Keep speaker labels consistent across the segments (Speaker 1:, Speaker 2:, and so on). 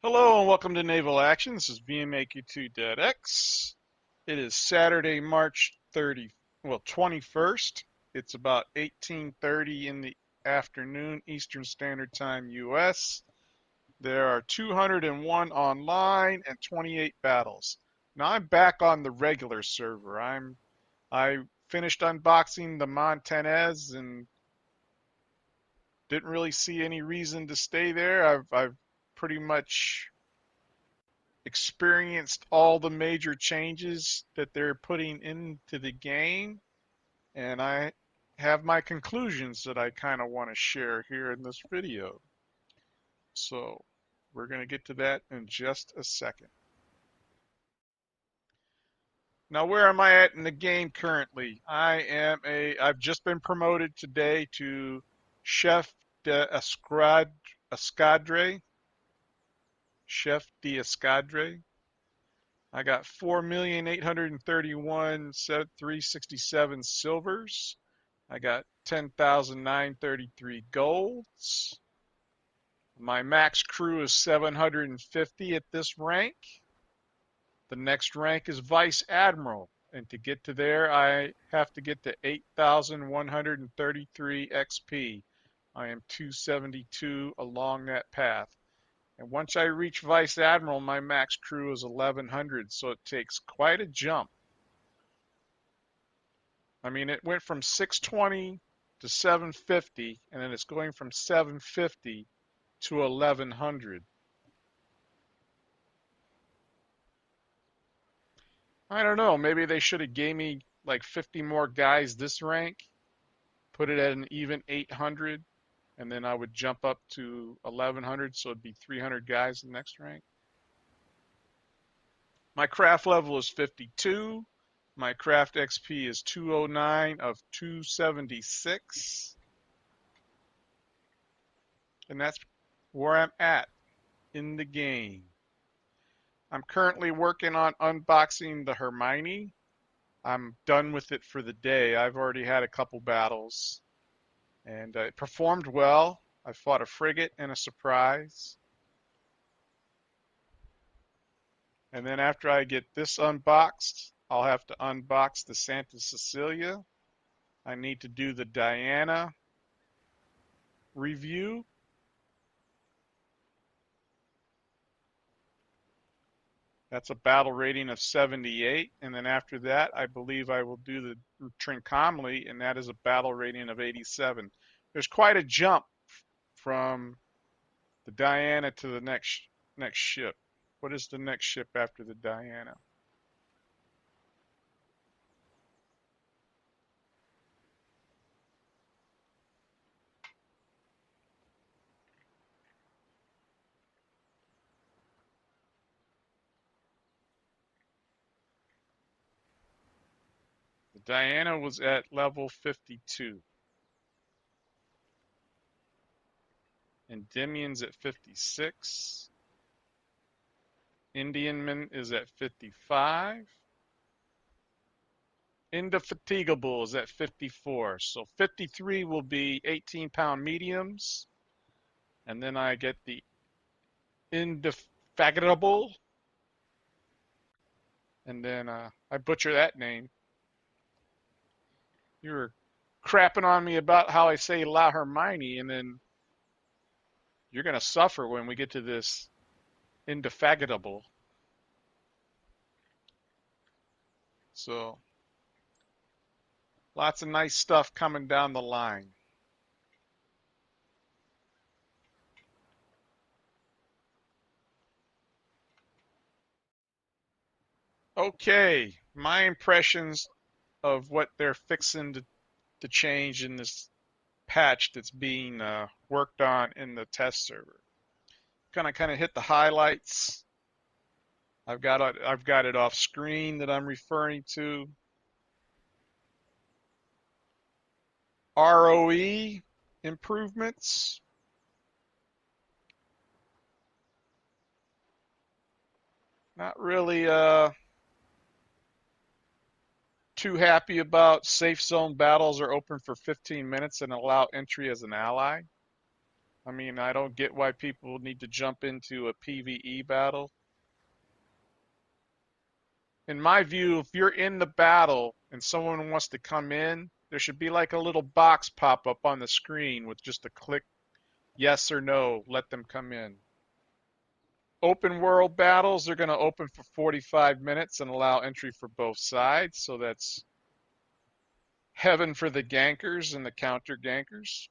Speaker 1: Hello and welcome to Naval Action. This is VMAQ2.x. It is Saturday, March 21st. It's about 18:30 in the afternoon, Eastern Standard Time, US. There are 201 online and 28 battles. Now I'm back on the regular server. I finished unboxing the Montanes and didn't really see any reason to stay there. I've pretty much experienced all the major changes that they're putting into the game, and I have my conclusions that I kind of want to share here in this video. So we're going to get to that in just a second. Now, where am I at in the game currently? I've just been promoted today to Chef d'Escadre. Chef d'Escadre. I got 4,831,367 silvers. I got 10,933 golds. My max crew is 750 at this rank. The next rank is Vice Admiral, and to get to there, I have to get to 8,133 XP. I am 272 along that path. And once I reach Vice Admiral, my max crew is 1,100, so it takes quite a jump. I mean, it went from 620 to 750, and then it's going from 750 to 1,100. I don't know, maybe they should have gave me like 50 more guys this rank, put it at an even 800, and then I would jump up to 1,100, so it'd be 300 guys in the next rank. My craft level is 52. My craft XP is 209 of 276. And that's where I'm at in the game. I'm currently working on unboxing the Hermione. I'm done with it for the day. I've already had a couple battles, and it performed well. I fought a frigate and a surprise. And then after I get this unboxed, I'll have to unbox the Santa Cecilia. I need to do the Diana review. That's a battle rating of 78. And then after that, I believe I will do the Trincomalee, and that is a battle rating of 87. There's quite a jump from the Diana to the next ship. What is the next ship after the Diana? The Diana was at level 52. Endymion's at 56. Indianman is at 55. Indefatigable is at 54. So 53 will be 18-pound mediums. And then I get the Indefatigable. And then I butcher that name. You were crapping on me about how I say La Hermione, and then you're going to suffer when we get to this Indefatigable. So lots of nice stuff coming down the line. Okay, my impressions of what they're fixing to change in this patch that's being worked on in the test server. Kind of hit the highlights. I've got it off screen that I'm referring to. ROE improvements. Not really too happy about safe zone battles are open for 15 minutes and allow entry as an ally. I mean, I don't get why people need to jump into a PvE battle. In my view, if you're in the battle and someone wants to come in, there should be like a little box pop up on the screen with just a click yes or no, let them come in. Open world battles are going to open for 45 minutes and allow entry for both sides, so that's heaven for the gankers and the counter gankers.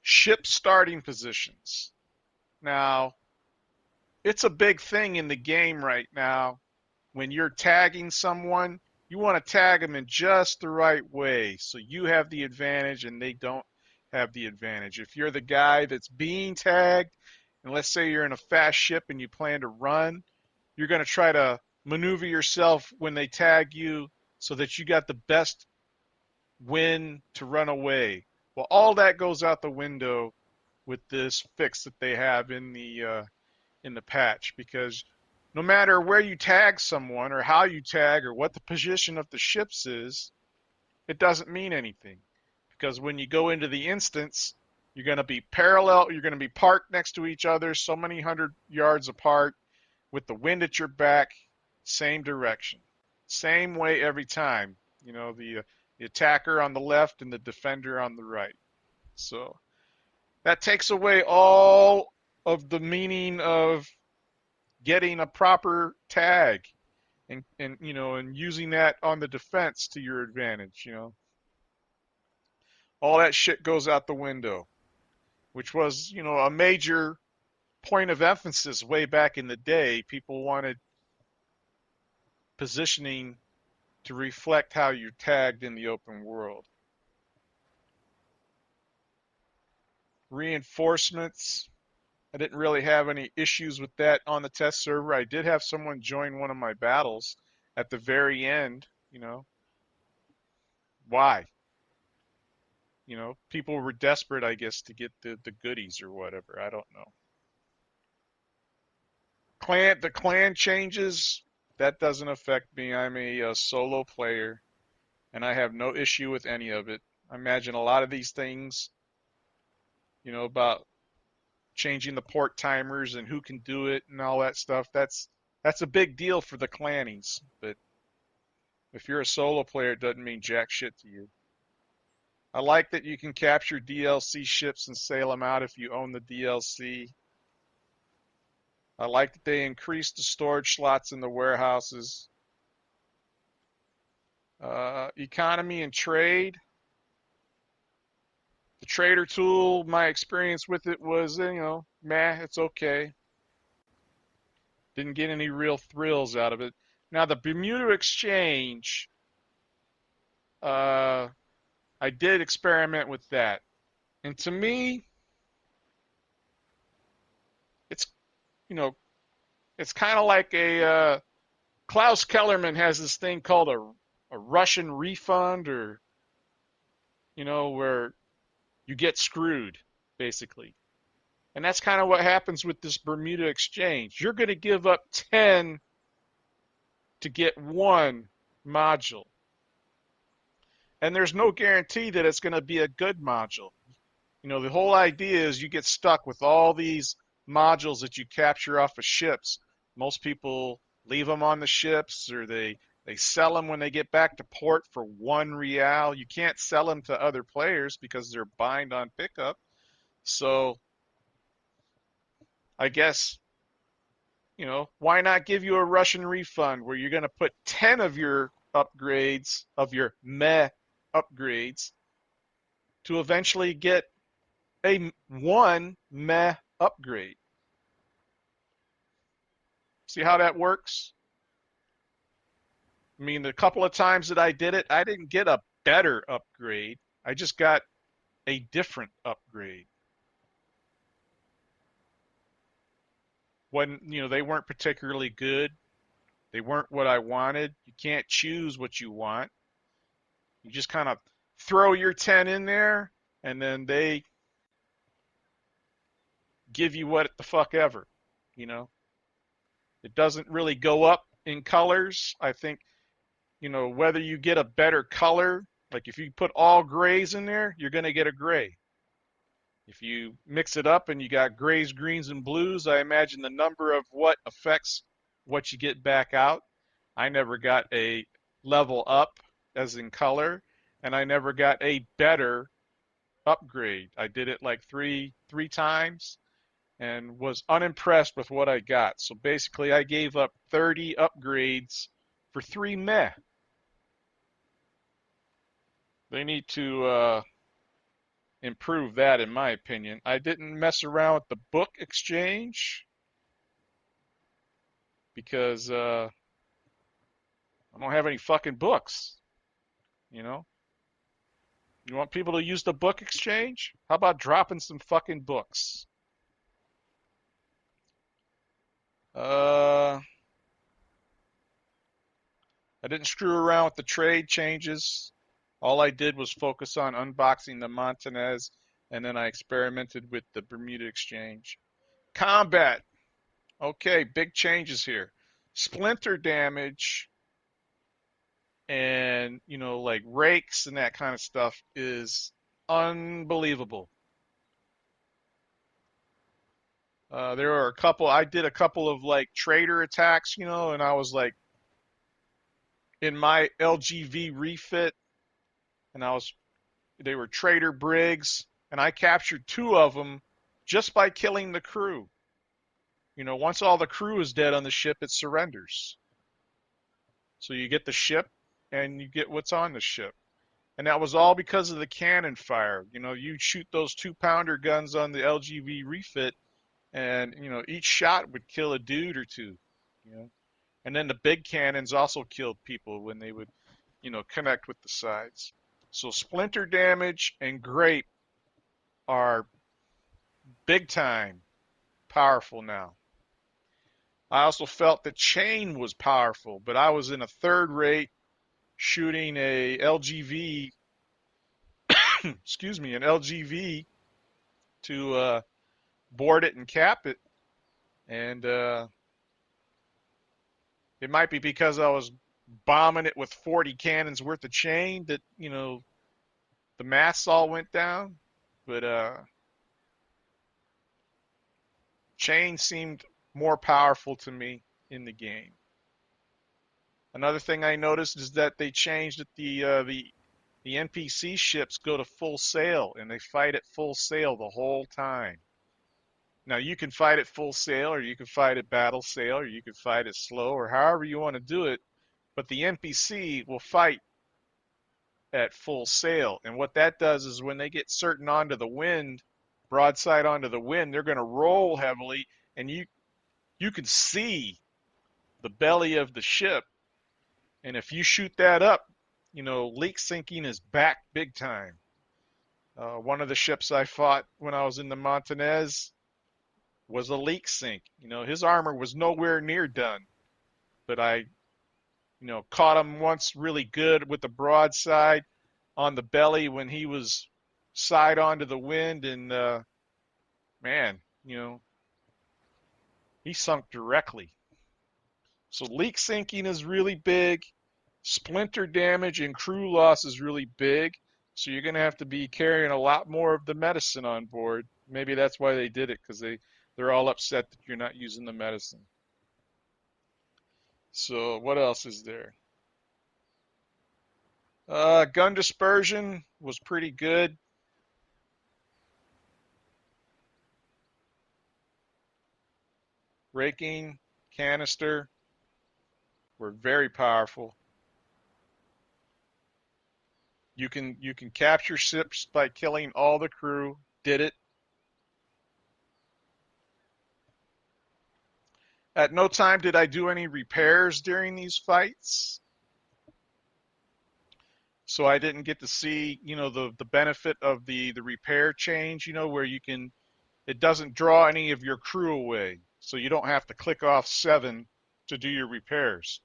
Speaker 1: Ship starting positions. Now, it's a big thing in the game right now. When you're tagging someone, you want to tag them in just the right way so you have the advantage and they don't have the advantage. If you're the guy that's being tagged, and let's say you're in a fast ship and you plan to run, you're going to try to maneuver yourself when they tag you so that you got the best win to run away. Well, all that goes out the window with this fix that they have in the patch, because no matter where you tag someone or how you tag or what the position of the ships is, it doesn't mean anything. Because when you go into the instance, you're going to be parallel, you're going to be parked next to each other so many hundred yards apart with the wind at your back, same direction. Same way every time. You know, the attacker on the left and the defender on the right. So that takes away all of the meaning of getting a proper tag and you know and using that on the defense to your advantage. You know, all that shit goes out the window, which was a major point of emphasis way back in the day. People wanted positioning to reflect how you're tagged in the open world. Reinforcements. I didn't really have any issues with that on the test server. I did have someone join one of my battles at the very end. Why? People were desperate, I guess, to get the goodies or whatever. I don't know. The clan changes, that doesn't affect me. I'm a solo player, and I have no issue with any of it. I imagine a lot of these things, about changing the port timers and who can do it and all that stuff. That's a big deal for the clannies. But if you're a solo player, it doesn't mean jack shit to you. I like that you can capture DLC ships and sail them out if you own the DLC. I like that they increased the storage slots in the warehouses. Economy and trade. The trader tool, my experience with it was, meh, it's okay. Didn't get any real thrills out of it. Now, the Bermuda Exchange, uh, I did experiment with that. And to me, it's, you know, it's kind of like Klaus Kellerman has this thing called a Russian refund, or, where you get screwed, basically. And that's kind of what happens with this Bermuda Exchange. You're going to give up 10 to get one module. And there's no guarantee that it's going to be a good module. The whole idea is you get stuck with all these modules that you capture off of ships. Most people leave them on the ships, or they sell them when they get back to port for 1 real. You can't sell them to other players because they're bind on pickup. So I guess, why not give you a Russian refund where you're going to put 10 of your upgrades, of your meh upgrades, to eventually get a one meh upgrade. See how that works? I mean, the couple of times that I did it, I didn't get a better upgrade. I just got a different upgrade. When, they weren't particularly good. They weren't what I wanted. You can't choose what you want. You just kind of throw your 10 in there, and then they give you what the fuck ever, you know? It doesn't really go up in colors. I think whether you get a better color, like if you put all grays in there, you're going to get a gray. If you mix it up and you got grays, greens, and blues, I imagine the number of what affects what you get back out. I never got a level up as in color, and I never got a better upgrade. I did it like three times and was unimpressed with what I got. So basically I gave up 30 upgrades for 3 meh. They need to improve that, in my opinion. I didn't mess around with the book exchange because I don't have any fucking books. You know, you want people to use the book exchange? How about dropping some fucking books? I didn't screw around with the trade changes. All I did was focus on unboxing the Montanes, and then I experimented with the Bermuda exchange. Combat. Okay, big changes here. Splinter damage and like rakes and that kind of stuff is unbelievable. There are a couple. I did a couple of like trader attacks, and I was like in my LGV refit, and they were trader brigs, and I captured 2 of them just by killing the crew. Once all the crew is dead on the ship, it surrenders. So you get the ship, and you get what's on the ship. And that was all because of the cannon fire. You shoot those 2-pounder guns on the LGV refit, and each shot would kill a dude or two. You know, and then the big cannons also killed people when they would, connect with the sides. So splinter damage and grape are big time powerful now. I also felt the chain was powerful, but I was in a third rate shooting a LGV, excuse me, an LGV to board it and cap it. And it might be because I was bombing it with 40 cannons worth of chain that, the mass all went down. But chain seemed more powerful to me in the game. Another thing I noticed is that they changed that the NPC ships go to full sail and they fight at full sail the whole time. Now you can fight at full sail, or you can fight at battle sail, or you can fight it slow, or however you want to do it. But the NPC will fight at full sail, and what that does is when they get certain onto the wind, broadside onto the wind, they're going to roll heavily, and you can see the belly of the ship. And if you shoot that up, leak sinking is back big time. One of the ships I fought when I was in the Montanes was a leak sink. His armor was nowhere near done, but I, caught him once really good with the broadside on the belly when he was side onto the wind, and man, he sunk directly. So leak sinking is really big. Splinter damage and crew loss is really big. So you're going to have to be carrying a lot more of the medicine on board. Maybe that's why they did it, because they're all upset that you're not using the medicine. So what else is there? Gun dispersion was pretty good. Raking, canister were very powerful. You can capture ships by killing all the crew. Did it. At no time did I do any repairs during these fights. So I didn't get to see, the benefit of the repair change, where it doesn't draw any of your crew away. So you don't have to click off 7 to do your repairs.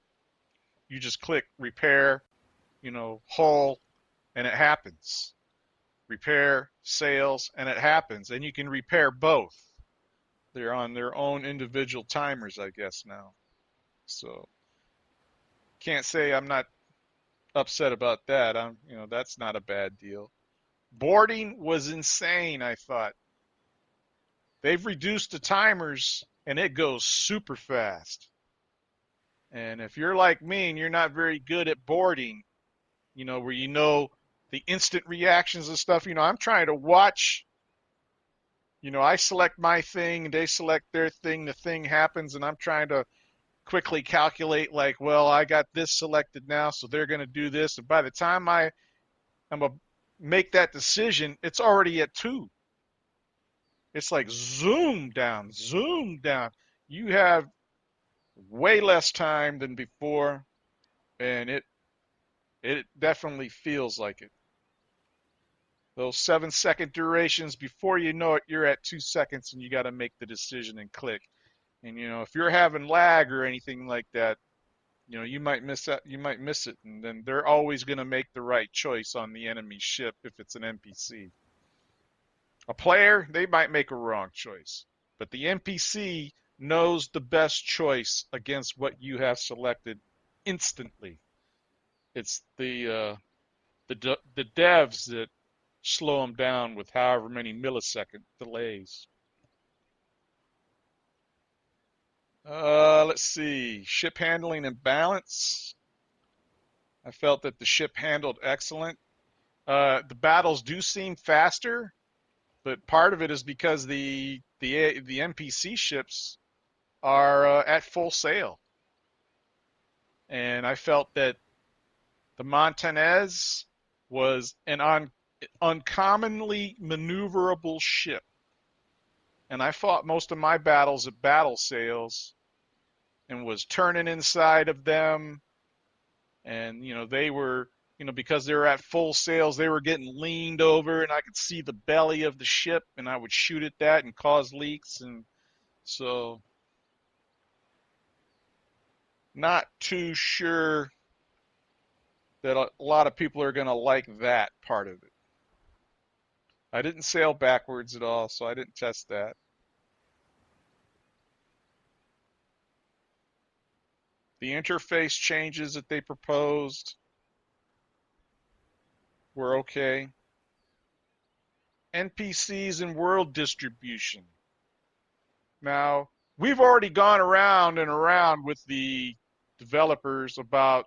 Speaker 1: You just click repair, hull, and it happens. Repair, sails, and it happens. And you can repair both. They're on their own individual timers, I guess, now. So can't say I'm not upset about that. That's not a bad deal. Boarding was insane, I thought. They've reduced the timers and it goes super fast. And if you're like me and you're not very good at boarding, where the instant reactions and stuff, I'm trying to watch. I select my thing, they select their thing, the thing happens, and I'm trying to quickly calculate, like, well, I got this selected now, so they're going to do this. And by the time I'm going to make that decision, it's already at 2. It's like zoom down, zoom down. You have way less time than before, and it definitely feels like it. Those 7-second durations, before you know it, you're at 2 seconds and you got to make the decision and click. And if you're having lag or anything like that, you might miss that. You might miss it, and then they're always going to make the right choice on the enemy ship if it's an NPC. A player, they might make a wrong choice, but the NPC knows the best choice against what you have selected instantly. It's the devs that slow them down with however many millisecond delays. Let's see. Ship handling and balance. I felt that the ship handled excellent. The battles do seem faster, but part of it is because the NPC ships are at full sail, and I felt that the Montanes was an uncommonly maneuverable ship, and I fought most of my battles at battle sails and was turning inside of them, and they were because they were at full sails, they were getting leaned over, and I could see the belly of the ship, and I would shoot at that and cause leaks, and so not too sure that a lot of people are going to like that part of it. I didn't sail backwards at all, so I didn't test that. The interface changes that they proposed were okay. NPCs and world distribution. Now, we've already gone around and around with the developers about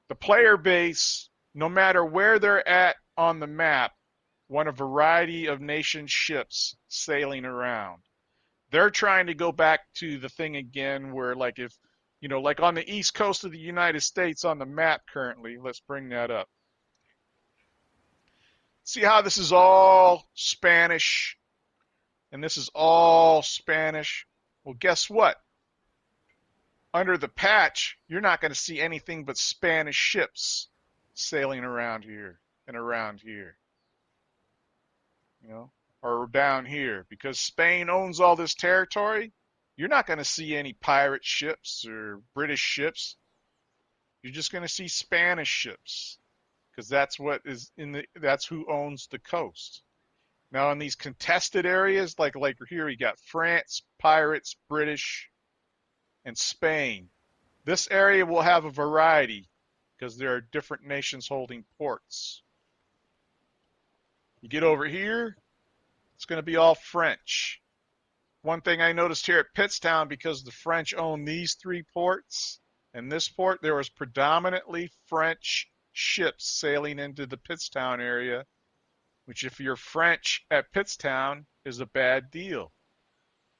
Speaker 1: the player base, no matter where they're at on the map, want a variety of nation ships sailing around. They're trying to go back to the thing again where, like, if, like on the east coast of the United States on the map currently, let's bring that up. See how this is all Spanish and this is all Spanish? Well, guess what? Under the patch, you're not going to see anything but Spanish ships sailing around here and around here, you know, or down here. Because Spain owns all this territory, you're not going to see any pirate ships or British ships. You're just going to see Spanish ships because that's who owns the coast. Now in these contested areas, like here, you got France, pirates, British, and Spain. This area will have a variety because there are different nations holding ports. You get over here, it's going to be all French. One thing I noticed here at Pittstown, because the French own these 3 ports and this port, there was predominantly French ships sailing into the Pittstown area, which if you're French at Pittstown is a bad deal.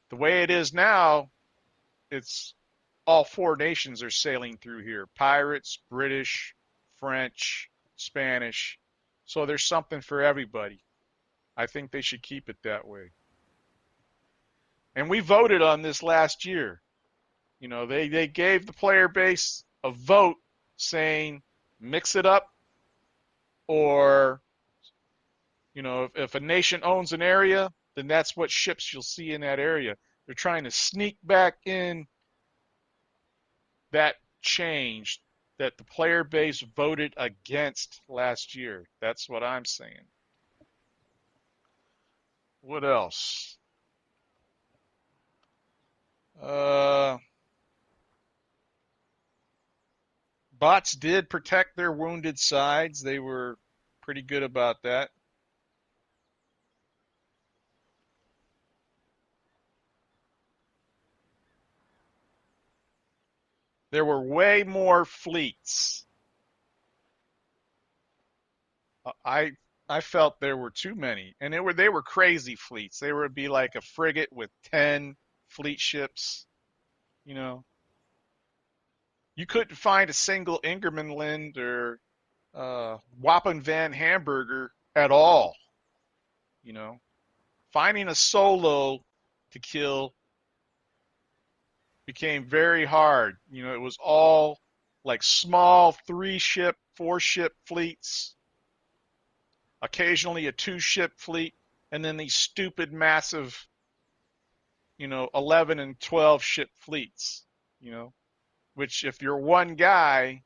Speaker 1: The way it is now, it's all 4 nations are sailing through here. Pirates, British, French, Spanish. So there's something for everybody. I think they should keep it that way. And we voted on this last year. They gave the player base a vote saying mix it up, or, if a nation owns an area, then that's what ships you'll see in that area. They're trying to sneak back in that change that the player base voted against last year. That's what I'm saying. What else? Uh, Bots did protect their wounded sides. They were pretty good about that. There were way more fleets. I felt there were too many, and they were crazy fleets. They would be like a frigate with 10 fleet ships. You know, you couldn't find a single Ingermanland or Wappen van Hamburger at all. You know, finding a solo to kill became very hard. It was all like small 3 ship, 4 ship fleets, occasionally a 2 ship fleet, and then these stupid massive, 11 and 12 ship fleets, you know, which if you're one guy,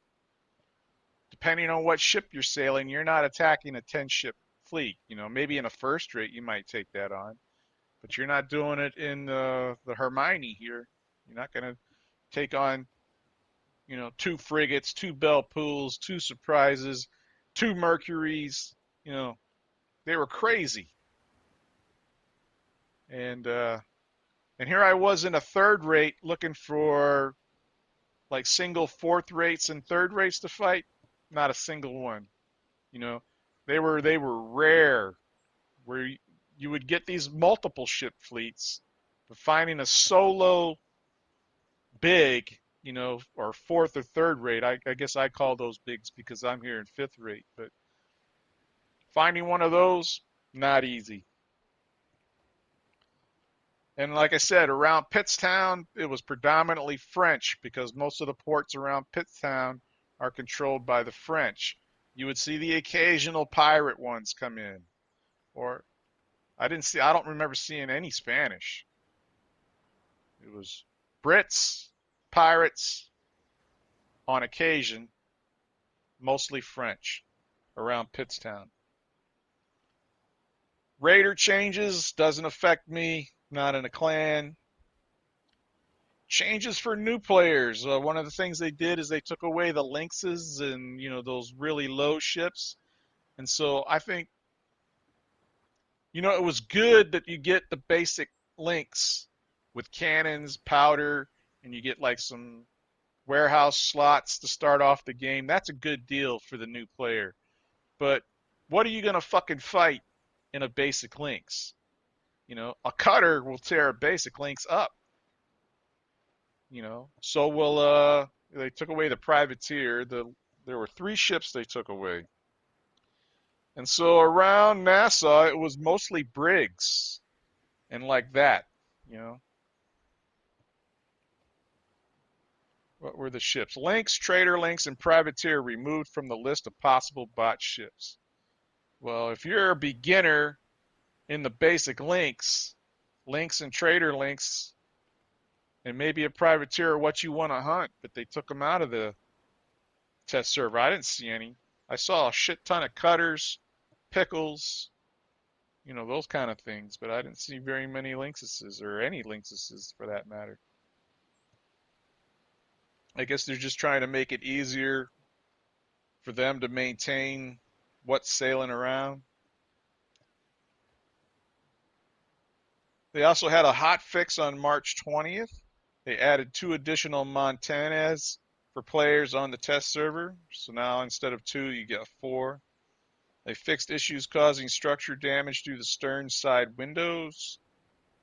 Speaker 1: depending on what ship you're sailing, you're not attacking a 10 ship fleet. Maybe in a first rate you might take that on, but you're not doing it in the Hermione here. You're not going to take on 2 frigates, 2 Belle-Pools, 2 Surprises, 2 Mercuries. You know, they were crazy. And here I was in a third rate looking for like single fourth rates and third rates to fight. Not a single one. You know, they were rare where you would get these multiple ship fleets, but finding a solo big, or fourth or third rate. I guess I call those bigs because I'm here in fifth rate, but finding one of those, not easy. And like I said, around Pittstown, it was predominantly French because most of the ports around Pittstown are controlled by the French. You would see the occasional pirate ones come in, or I don't remember seeing any Spanish. It was Brits, pirates, on occasion, mostly French around Pittstown. Raider changes doesn't affect me, not in a clan. Changes for new players. One of the things they did is they took away the lynxes and those really low ships, and so I think it was good that you get the basic lynx with cannons, powder, and you get like some warehouse slots to start off the game. That's a good deal for the new player. But what are you gonna fucking fight in a basic lynx? A cutter will tear a basic lynx up. So will they took away the privateer. There were 3 ships they took away. And so around Nassau it was mostly brigs and like that, you know. What were the ships? Lynx, trader lynx, and privateer removed from the list of possible bot ships. Well, if you're a beginner in the basic lynx, lynx and trader lynx, and maybe a privateer are what you want to hunt, but they took them out of the test server. I didn't see any. I saw a shit ton of cutters, pickles, those kind of things, but I didn't see very many lynxes or any lynxes for that matter. I guess they're just trying to make it easier for them to maintain what's sailing around. They also had a hot fix on March 20th. They added 2 additional Montanes for players on the test server. So now instead of 2, you get 4. They fixed issues causing structure damage through the stern side windows.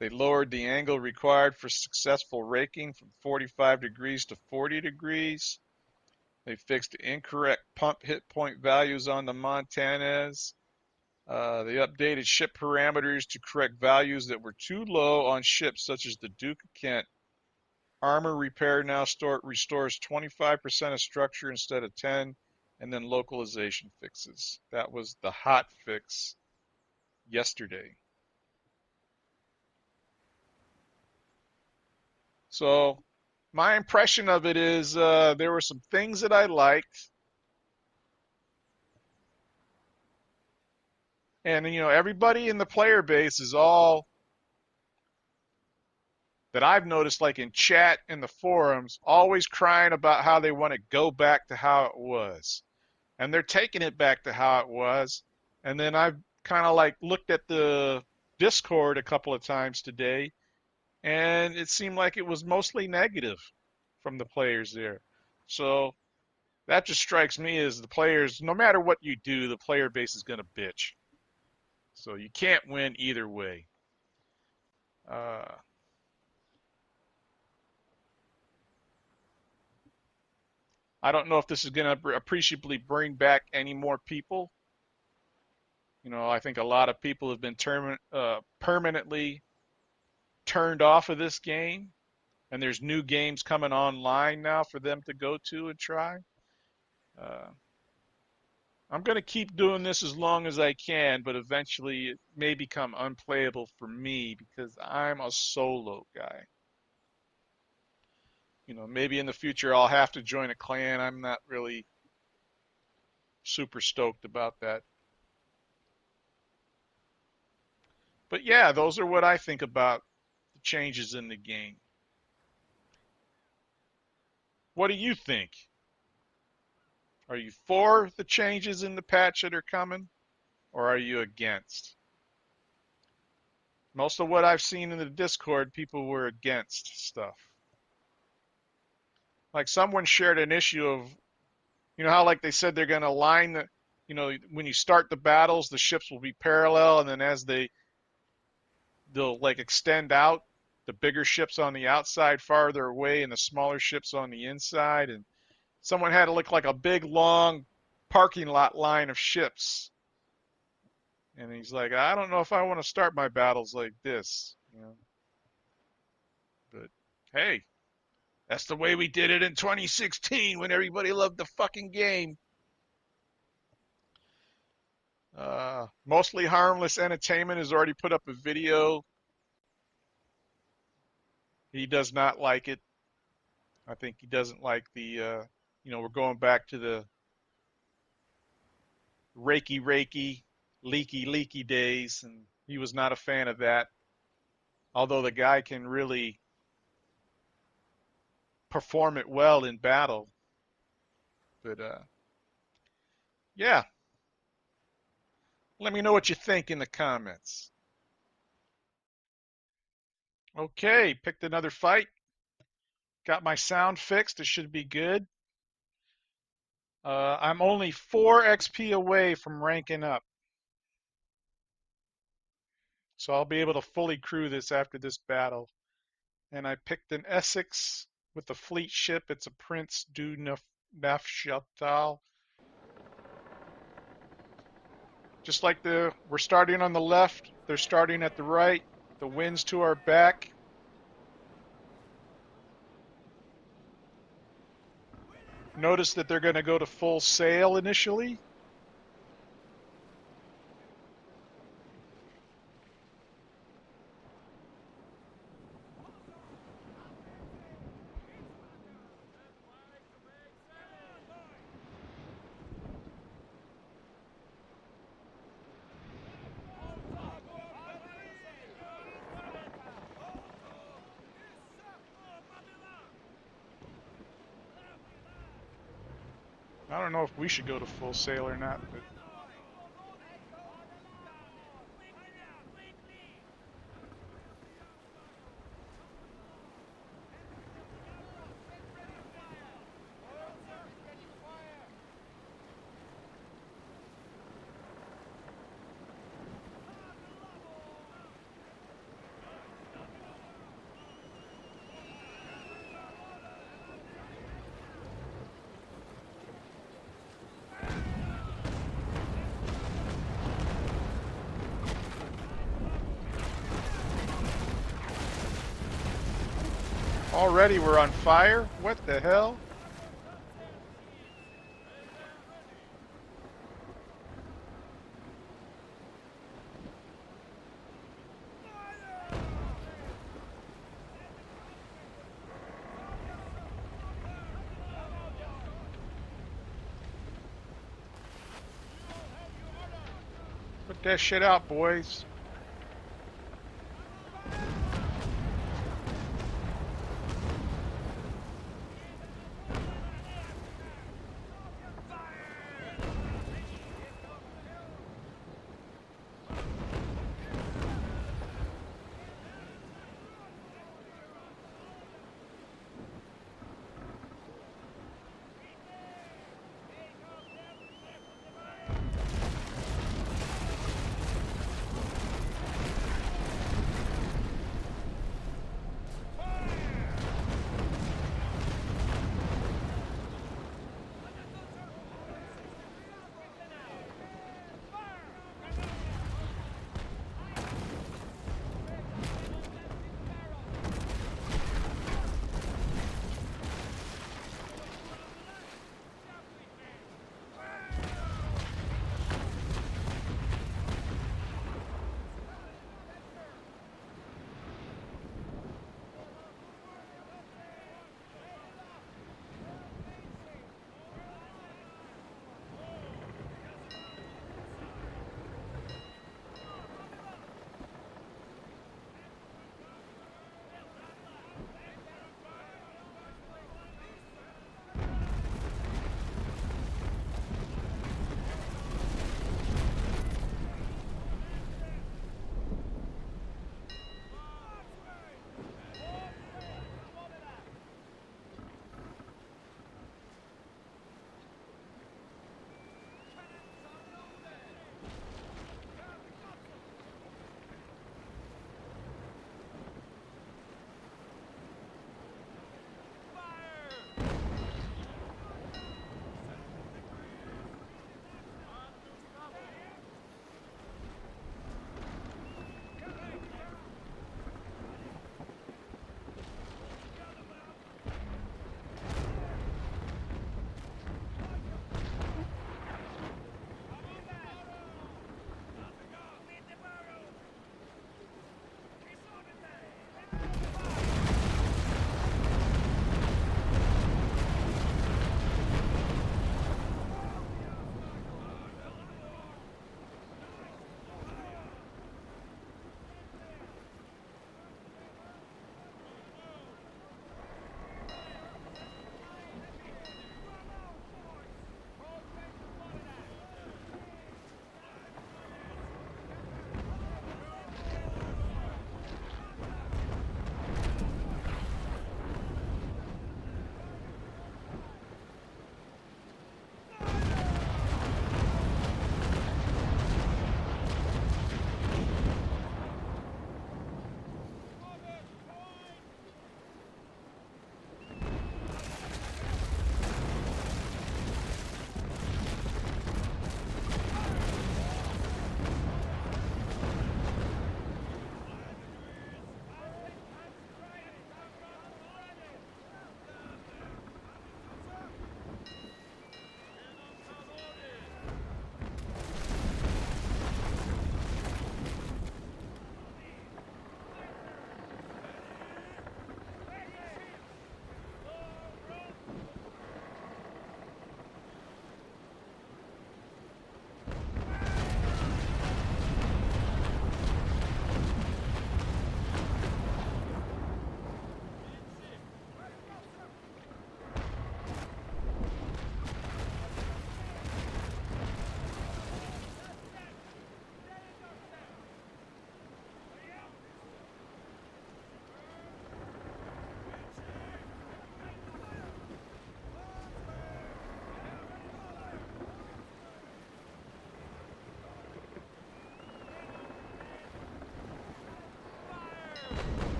Speaker 1: They lowered the angle required for successful raking from 45 degrees to 40 degrees. They fixed incorrect pump hit point values on the Montanes. They updated ship parameters to correct values that were too low on ships such as the Duke of Kent. Armor repair now restores 25% of structure instead of 10, and then localization fixes. That was the hot fix yesterday. So my impression of it is there were some things that I liked, and everybody in the player base is all that I've noticed, like in chat in the forums, always crying about how they want to go back to how it was. And they're taking it back to how it was. And then I've kind of like looked at the Discord a couple of times today, and it seemed like it was mostly negative from the players there. So that just strikes me as the players, no matter what you do, the player base is going to bitch. So you can't win either way. Uh, I don't know if this is going to appreciably bring back any more people. You know, I think a lot of people have been permanently turned off of this game, and there's new games coming online now for them to go to and try. Uh, I'm going to keep doing this as long as I can, but eventually it may become unplayable for me because I'm a solo guy. You know, maybe in the future I'll have to join a clan. I'm not really super stoked about that. But yeah, those are what I think about the changes in the game. What do you think? Are you for the changes in the patch that are coming, or are you against? Most of what I've seen in the Discord, people were against stuff. Like someone shared an issue of, you know how like they said they're going to line the, you know, when you start the battles, the ships will be parallel, and then as they'll like extend out, the bigger ships on the outside farther away and the smaller ships on the inside. And someone had to look like a big long parking lot line of ships. And he's like, I don't know if I want to start my battles like this, you know. But hey, that's the way we did it in 2016 when everybody loved the fucking game. Mostly Harmless Entertainment has already put up a video. He does not like it. I think he doesn't like you know, we're going back to the Reiki, leaky days, and he was not a fan of that. Although the guy can really perform it well in battle. But yeah, let me know what you think in the comments. Okay, picked another fight. Got my sound fixed. It should be good. I'm only 4 XP away from ranking up. So I'll be able to fully crew this after this battle. And I picked an Essex with a fleet ship. It's a Prince du Neufchâtel. Just like we're starting on the left, they're starting at the right. The wind's to our back. Notice that they're going to go to full sail initially. I don't know if we should go to full sail or not, but already we're on fire? What the hell? Put that shit out, boys.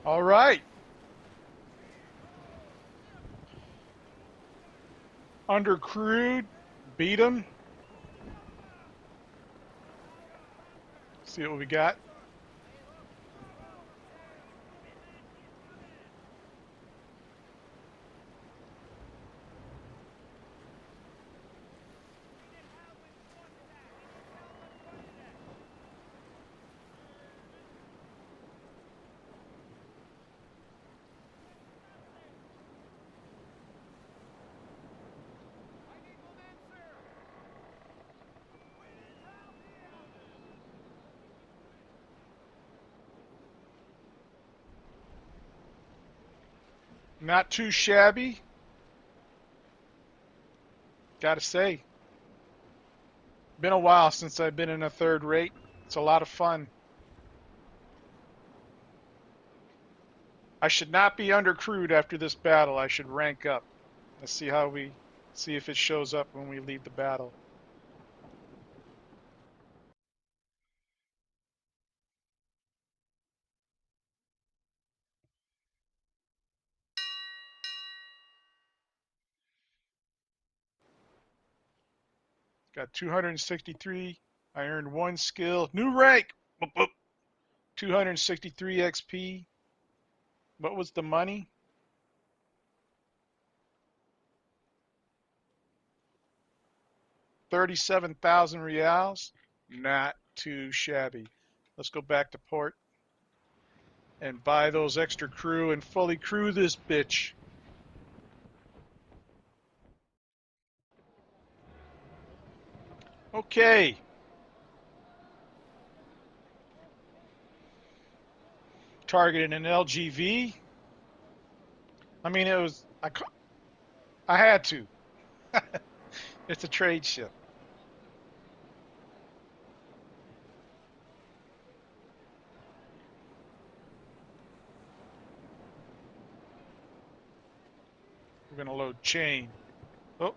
Speaker 1: All right. Undercrewed. Beat them. See what we got. Not too shabby. Gotta say. Been a while since I've been in a third rate. It's a lot of fun. I should not be undercrewed after this battle. I should rank up. Let's see if it shows up when we lead the battle. Got 263. I earned 1 skill. New rank. Boop, boop. 263 XP. What was the money? 37,000 reals. Not too shabby. Let's go back to port and buy those extra crew and fully crew this bitch. Okay. Targeted an LGV. I mean, I had to. It's a trade ship. We're going to load chain. Oh,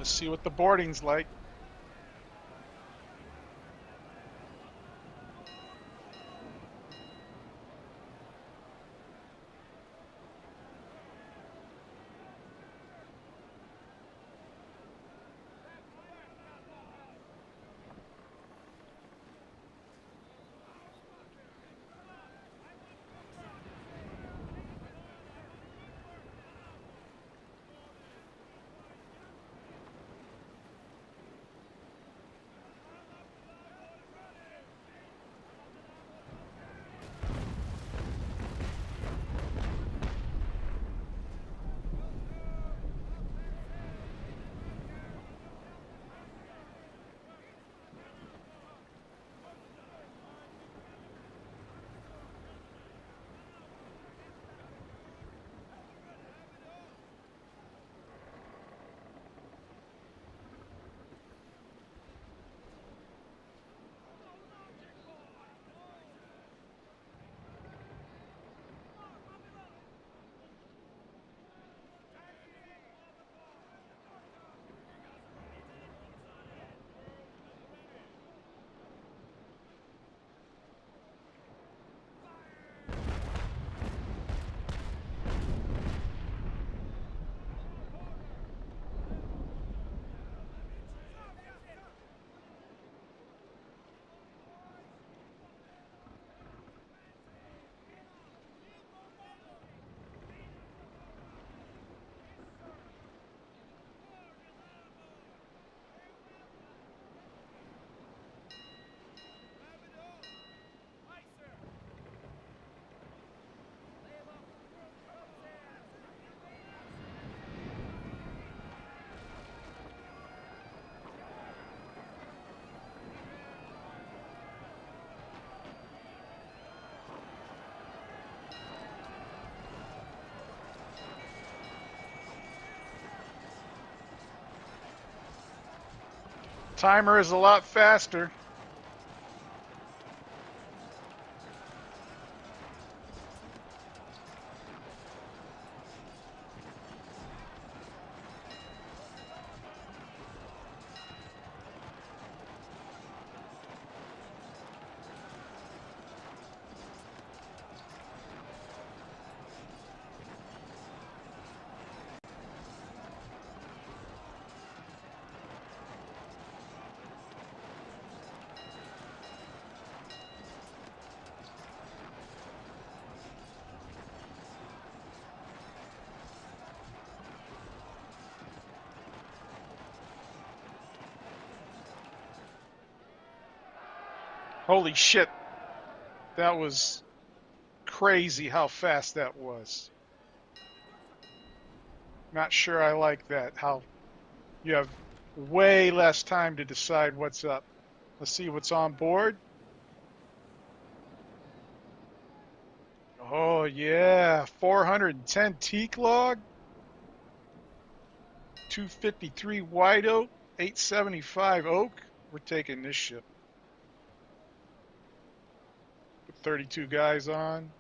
Speaker 1: Let's see what the boarding's like. Timer is a lot faster. Holy shit. That was crazy how fast that was. Not sure I like that. How you have way less time to decide what's up. Let's see what's on board. Oh, yeah. 410 teak log, 253 white oak, 875 oak. We're taking this ship. Put 32 guys on.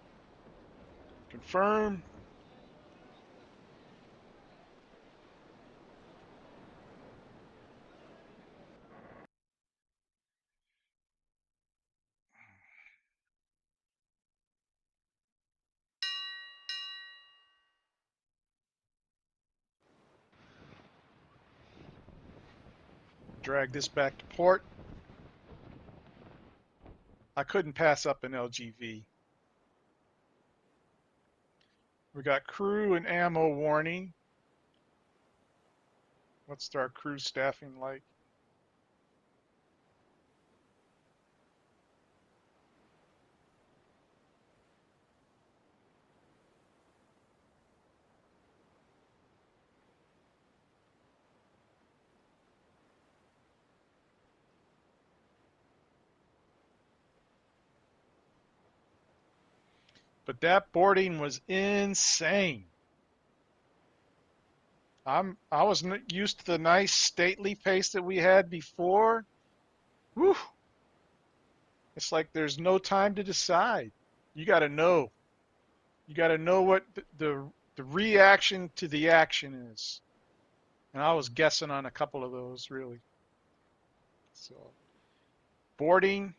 Speaker 1: Confirm. Drag this back to port. I couldn't pass up an LGV. We got crew and ammo warning. What's our crew staffing like? But that boarding was insane. I was used to the nice stately pace that we had before. Whew, it's like there's no time to decide. You got to know. You got to know what the reaction to the action is. And I was guessing on a couple of those, really. So boarding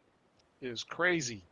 Speaker 1: is crazy.